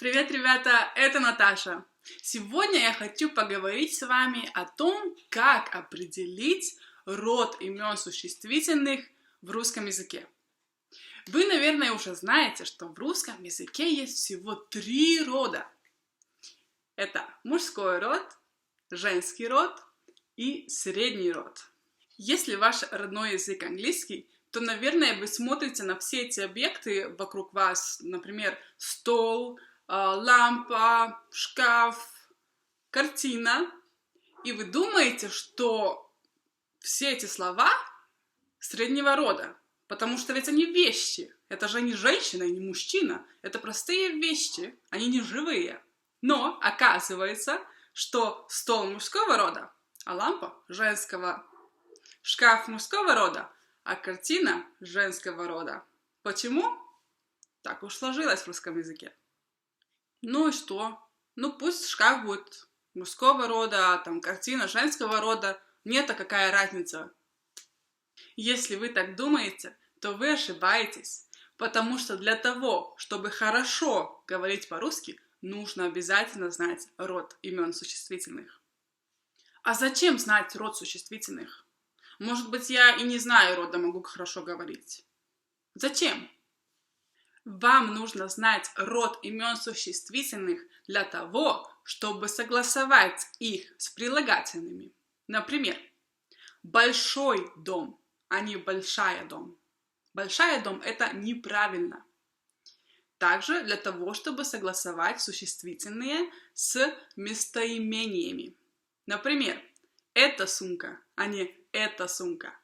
Привет, ребята! Это Наташа. Сегодня я хочу поговорить с вами о том, как определить род имен существительных в русском языке. Вы, наверное, уже знаете, что в русском языке есть всего 3 рода. Это мужской род, женский род и средний род. Если ваш родной язык английский, то, наверное, вы смотрите на все эти объекты вокруг вас, например, стол, лампа, шкаф, картина, и вы думаете, что все эти слова среднего рода, потому что ведь они вещи, это же не женщина и не мужчина, это простые вещи, они не живые. Но оказывается, что стол мужского рода, а лампа женского, шкаф мужского рода, а картина женского рода. Почему? Так уж сложилось в русском языке. Ну и что? Ну пусть шкаф будет мужского рода, а там картина женского рода. Мне-то какая разница? Если вы так думаете, то вы ошибаетесь. Потому что для того, чтобы хорошо говорить по-русски, нужно обязательно знать род имен существительных. А зачем знать род существительных? Может быть, я и не знаю рода, могу хорошо говорить. Зачем? Вам нужно знать род имен существительных для того, чтобы согласовать их с прилагательными. Например, большой дом, а не большая дом. Большая дом – это неправильно. Также для того, чтобы согласовать существительные с местоимениями. Например, эта сумка, а не эта сумка.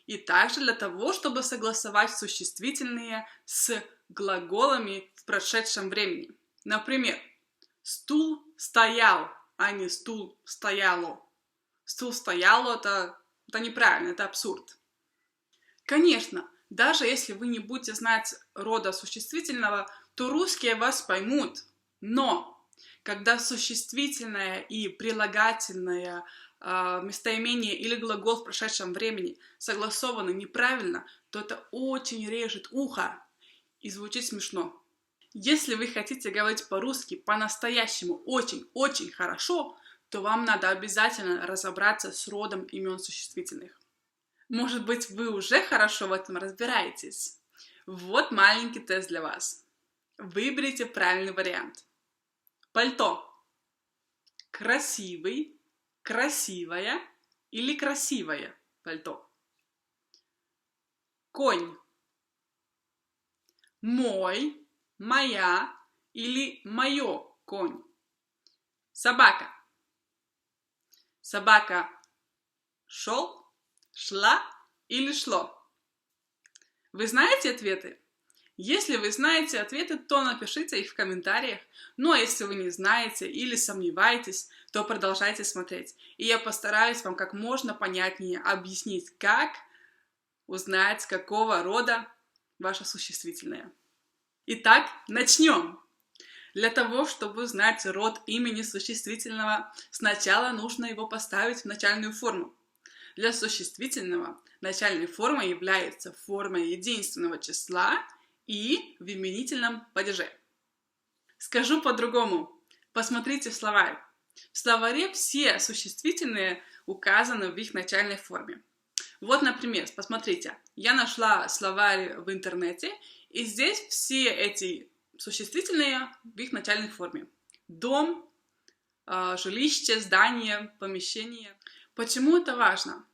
И также для того, чтобы согласовать существительные с глаголами в прошедшем времени. Например, стул стоял, а не стул стояло. Стул стояло – это неправильно, это абсурд. Конечно, даже если вы не будете знать рода существительного, то русские вас поймут. Но когда существительное и прилагательное местоимение или глагол в прошедшем времени согласованы неправильно, то это очень режет ухо и звучит смешно. Если вы хотите говорить по-русски по-настоящему очень-очень хорошо, то вам надо обязательно разобраться с родом имен существительных. Может быть, вы уже хорошо в этом разбираетесь? Вот маленький тест для вас. Выберите правильный вариант. Пальто. Красивый, красивая или красивое пальто. Конь. Мой, моя или моё конь. Собака. Собака шел, шла или шло. Вы знаете ответы? Если вы знаете ответы, то напишите их в комментариях. Ну а если вы не знаете или сомневаетесь, то продолжайте смотреть. И я постараюсь вам как можно понятнее объяснить, как узнать, какого рода ваше существительное. Итак, начнем. Для того, чтобы узнать род имени существительного, сначала нужно его поставить в начальную форму. Для существительного начальной формой является форма единственного числа и в именительном падеже. Скажу по-другому. Посмотрите в словарь. В словаре все существительные указаны в их начальной форме. Вот, например, посмотрите, я нашла словарь в интернете, и здесь все эти существительные в их начальной форме. Дом, жилище, здание, помещение. Почему это важно?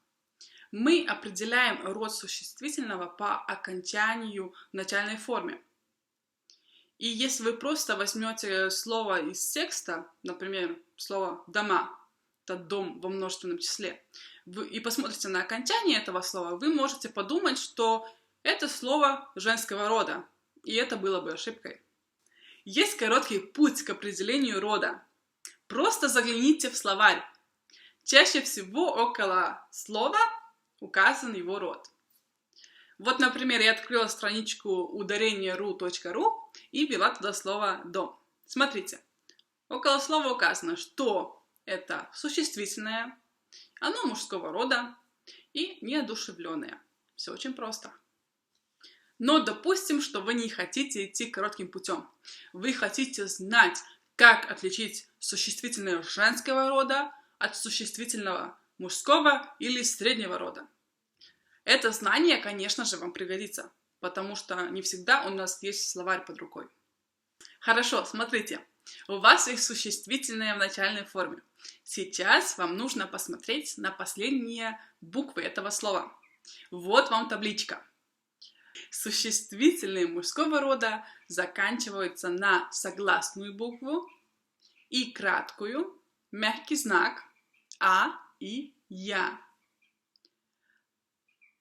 Мы определяем род существительного по окончанию в начальной форме. И если вы просто возьмете слово из текста, например, слово «дома», это дом во множественном числе, и посмотрите на окончание этого слова, вы можете подумать, что это слово женского рода, и это было бы ошибкой. Есть короткий путь к определению рода. Просто загляните в словарь. Чаще всего около слова указан его род. Вот, например, я открыла страничку ударение.ru.ру и ввела туда слово «дом». Смотрите, около слова указано, что это существительное, оно мужского рода и неодушевленное. Все очень просто. Но допустим, что вы не хотите идти коротким путем. Вы хотите знать, как отличить существительное женского рода от существительного мужского или среднего рода. Это знание, конечно же, вам пригодится, потому что не всегда у нас есть словарь под рукой. Хорошо, смотрите. У вас есть существительное в начальной форме. Сейчас вам нужно посмотреть на последние буквы этого слова. Вот вам табличка. Существительные мужского рода заканчиваются на согласную букву и краткую, мягкий знак «а» и «я».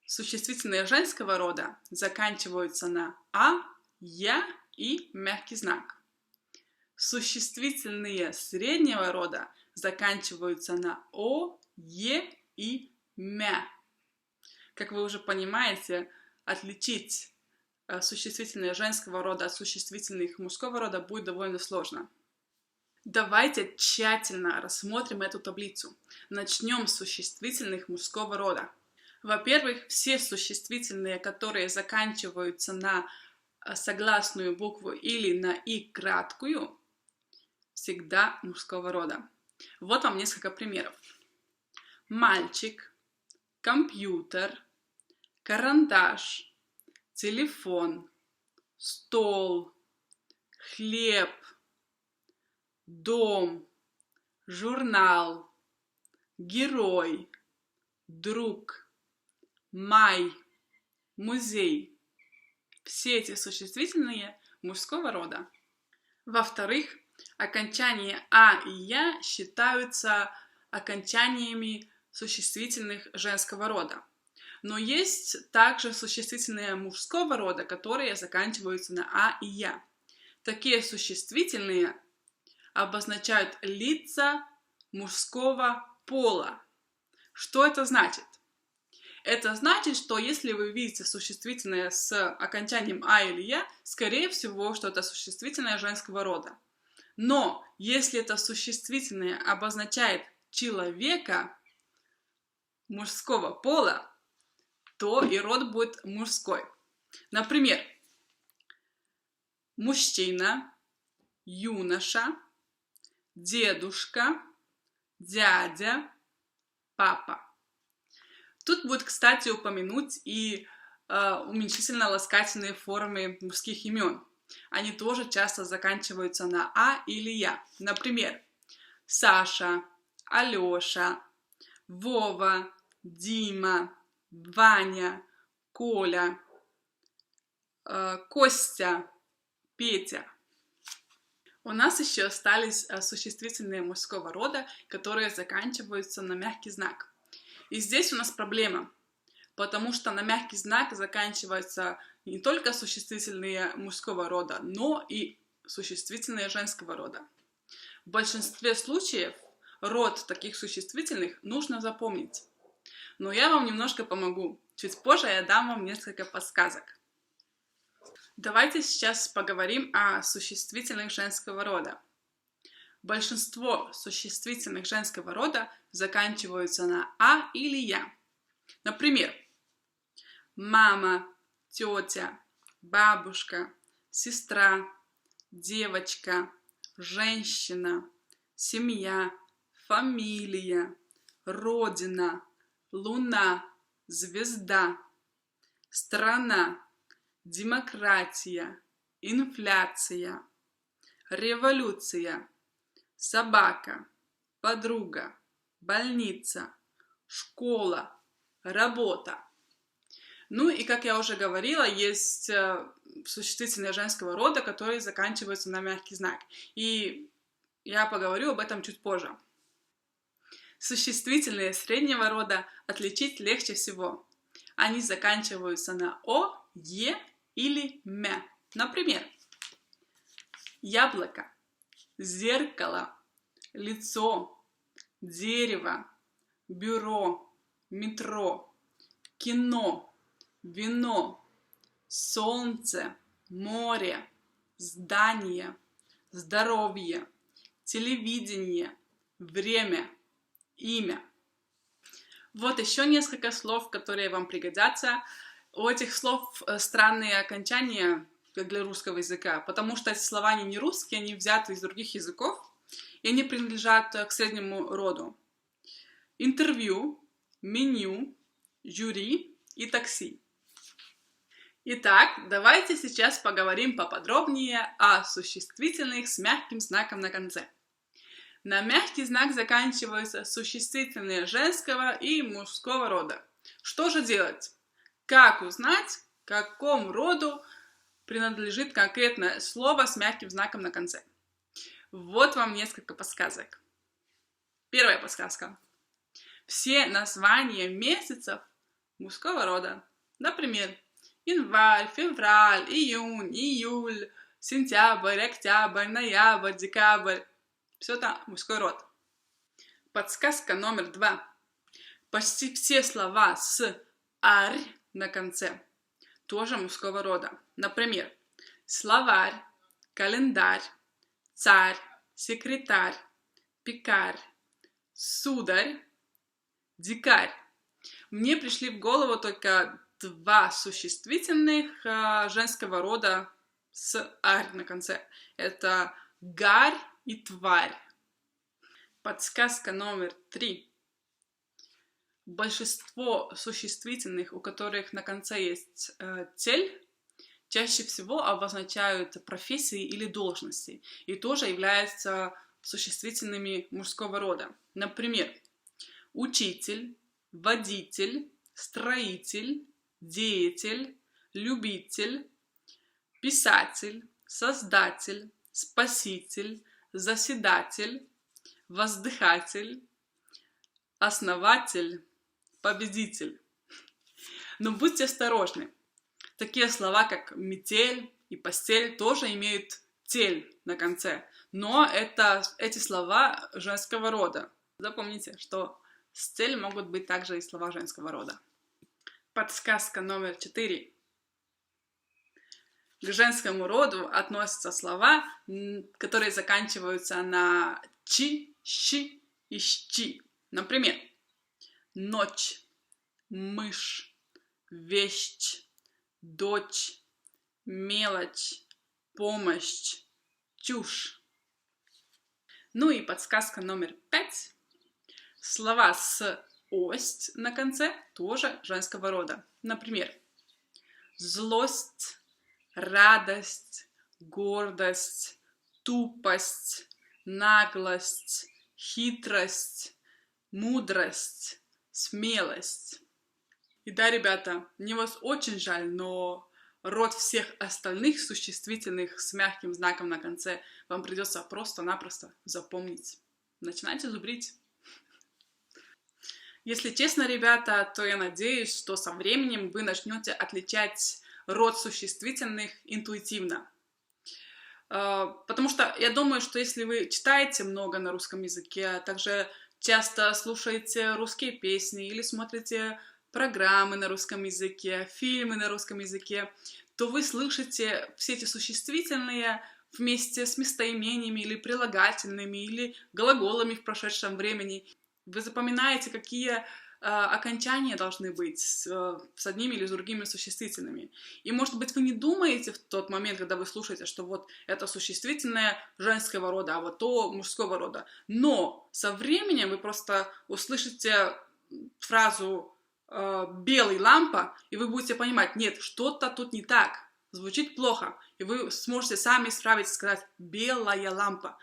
Существительные женского рода заканчиваются на «а», «я» и мягкий знак. Существительные среднего рода заканчиваются на «о», «е» и «мя». Как вы уже понимаете, отличить существительные женского рода от существительных мужского рода будет довольно сложно. Давайте тщательно рассмотрим эту таблицу. Начнем с существительных мужского рода. Во-первых, все существительные, которые заканчиваются на согласную букву или на «и» краткую, всегда мужского рода. Вот вам несколько примеров. Мальчик, компьютер, карандаш, телефон, стол, хлеб, дом, журнал, герой, друг, май, музей. Все эти существительные мужского рода. Во-вторых, окончания «а» и «я» считаются окончаниями существительных женского рода. Но есть также существительные мужского рода, которые заканчиваются на «а» и «я». Такие существительные обозначают лица мужского пола. Что это значит? Это значит, что если вы видите существительное с окончанием «а» или «я», скорее всего, что это существительное женского рода. Но если это существительное обозначает человека мужского пола, то и род будет мужской. Например, мужчина, юноша, дедушка, дядя, папа. Тут будет, кстати, упомянуть и уменьшительно-ласкательные формы мужских имен. Они тоже часто заканчиваются на «а» или «я». Например, Саша, Алёша, Вова, Дима, Ваня, Коля, Костя, Петя. У нас еще остались существительные мужского рода, которые заканчиваются на мягкий знак. И здесь у нас проблема, потому что на мягкий знак заканчиваются не только существительные мужского рода, но и существительные женского рода. В большинстве случаев род таких существительных нужно запомнить. Но я вам немножко помогу. Чуть позже я дам вам несколько подсказок. Давайте сейчас поговорим о существительных женского рода. Большинство существительных женского рода заканчиваются на «а» или «я». Например, мама, тетя, бабушка, сестра, девочка, женщина, семья, фамилия, родина, луна, звезда, страна, демократия, инфляция, революция, собака, подруга, больница, школа, работа. Ну и, как я уже говорила, есть существительные женского рода, которые заканчиваются на мягкий знак. И я поговорю об этом чуть позже. Существительные среднего рода отличить легче всего. Они заканчиваются на «о», «е» или «мя». Например, яблоко, зеркало, лицо, дерево, бюро, метро, кино, вино, солнце, море, здание, здоровье, телевидение, время, имя. Вот еще несколько слов, которые вам пригодятся. У этих слов странные окончания для русского языка, потому что эти слова они не русские, они взяты из других языков, и они принадлежат к среднему роду. Интервью, меню, жюри и такси. Итак, давайте сейчас поговорим поподробнее о существительных с мягким знаком на конце. На мягкий знак заканчиваются существительные женского и мужского рода. Что же делать? Как узнать, к какому роду принадлежит конкретное слово с мягким знаком на конце? Вот вам несколько подсказок. Первая подсказка. Все названия месяцев мужского рода. Например, январь, февраль, июнь, июль, сентябрь, октябрь, ноябрь, декабрь. Все это мужской род. Подсказка номер 2. Почти все слова с «арь» на конце тоже мужского рода. Например, словарь, календарь, царь, секретарь, пекарь, сударь, дикарь. Мне пришли в голову только 2 существительных женского рода с «арь» на конце. Это гарь и тварь. Подсказка номер 3. Большинство существительных, у которых на конце есть «тель», чаще всего обозначают профессии или должности и тоже являются существительными мужского рода. Например, учитель, водитель, строитель, деятель, любитель, писатель, создатель, спаситель, заседатель, воздыхатель, основатель, победитель. Но будьте осторожны. Такие слова, как метель и постель, тоже имеют «тель» на конце. Но эти слова женского рода. Запомните, что с «тель» могут быть также и слова женского рода. Подсказка номер 4. К женскому роду относятся слова, которые заканчиваются на «чи», «щи» и «щи». Например, ночь, мышь, вещь, дочь, мелочь, помощь, чушь. Ну и подсказка номер 5. Слова с «ость» на конце тоже женского рода. Например, злость, радость, гордость, тупость, наглость, хитрость, мудрость, смелость. И да, ребята, мне вас очень жаль, но род всех остальных существительных с мягким знаком на конце вам придется просто-напросто запомнить. Начинайте зубрить. Если честно, ребята, то я надеюсь, что со временем вы начнете отличать род существительных интуитивно. Потому что я думаю, что если вы читаете много на русском языке, а также часто слушаете русские песни или смотрите программы на русском языке, фильмы на русском языке, то вы слышите все эти существительные вместе с местоимениями или прилагательными, или глаголами в прошедшем времени. Вы запоминаете, какие окончания должны быть с одними или с другими существительными. И, может быть, вы не думаете в тот момент, когда вы слушаете, что вот это существительное женского рода, а вот то мужского рода. Но со временем вы просто услышите фразу «белый лампа», и вы будете понимать, нет, что-то тут не так, звучит плохо. И вы сможете сами исправить и сказать «белая лампа»,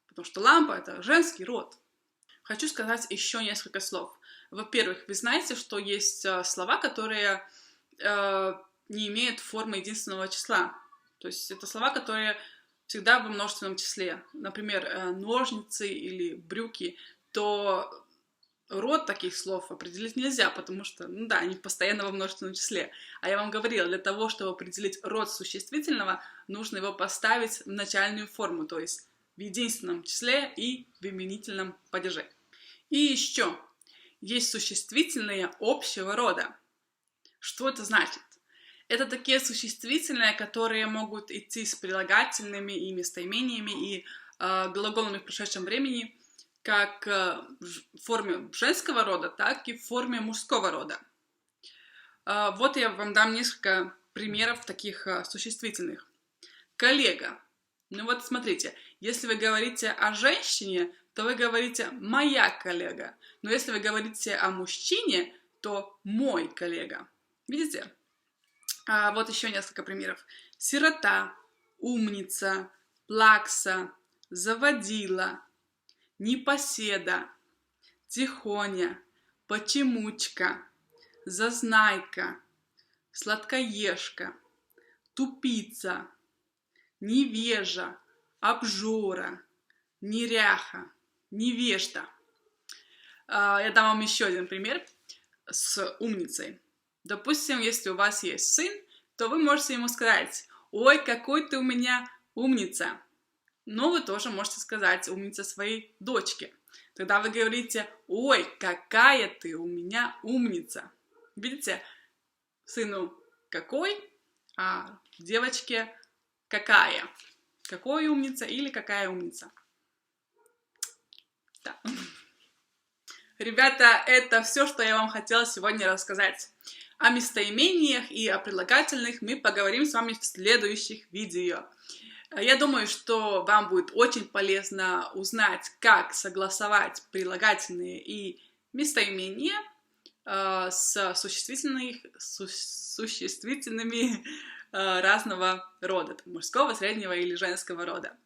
потому что лампа — это женский род. Хочу сказать еще несколько слов. Во-первых, вы знаете, что есть слова, которые не имеют формы единственного числа. То есть это слова, которые всегда во множественном числе. Например, ножницы или брюки. То род таких слов определить нельзя, потому что, ну да, они постоянно во множественном числе. А я вам говорила, для того, чтобы определить род существительного, нужно его поставить в начальную форму, то есть в единственном числе и в именительном падеже. И еще есть существительные общего рода. Что это значит? Это такие существительные, которые могут идти с прилагательными и местоимениями и глаголами в прошедшем времени, как в форме женского рода, так и в форме мужского рода. Вот я вам дам несколько примеров таких существительных. Коллега. Ну вот смотрите, если вы говорите о женщине, то вы говорите «моя коллега». Но если вы говорите о мужчине, то «мой коллега». Видите? Вот еще несколько примеров. Сирота, умница, плакса, заводила, непоседа, тихоня, почемучка, зазнайка, сладкоежка, тупица, невежа, обжора, неряха, невежда. Я дам вам еще один пример с умницей. Допустим, если у вас есть сын, то вы можете ему сказать: «Ой, какой ты у меня умница!» Но вы тоже можете сказать умница своей дочке. Тогда вы говорите: «Ой, какая ты у меня умница!» Видите? Сыну какой, а девочке какая. Какой умница или какая умница. Да. Ребята, это все, что я вам хотела сегодня рассказать. О местоимениях и о прилагательных мы поговорим с вами в следующих видео. Я думаю, что вам будет очень полезно узнать, как согласовать прилагательные и местоимения с существительными разного рода, мужского, среднего или женского рода.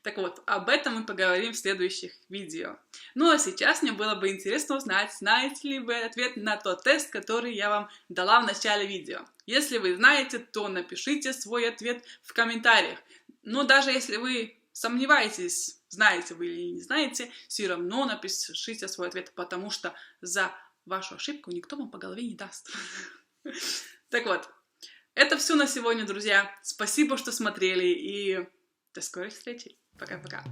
Так вот, об этом мы поговорим в следующих видео. Ну а сейчас мне было бы интересно узнать, знаете ли вы ответ на тот тест, который я вам дала в начале видео. Если вы знаете, то напишите свой ответ в комментариях. Но даже если вы сомневаетесь, знаете вы или не знаете, все равно напишите свой ответ, потому что за вашу ошибку никто вам по голове не даст. Так вот, это все на сегодня, друзья. Спасибо, что смотрели, и до скорых встреч. Пока-пока.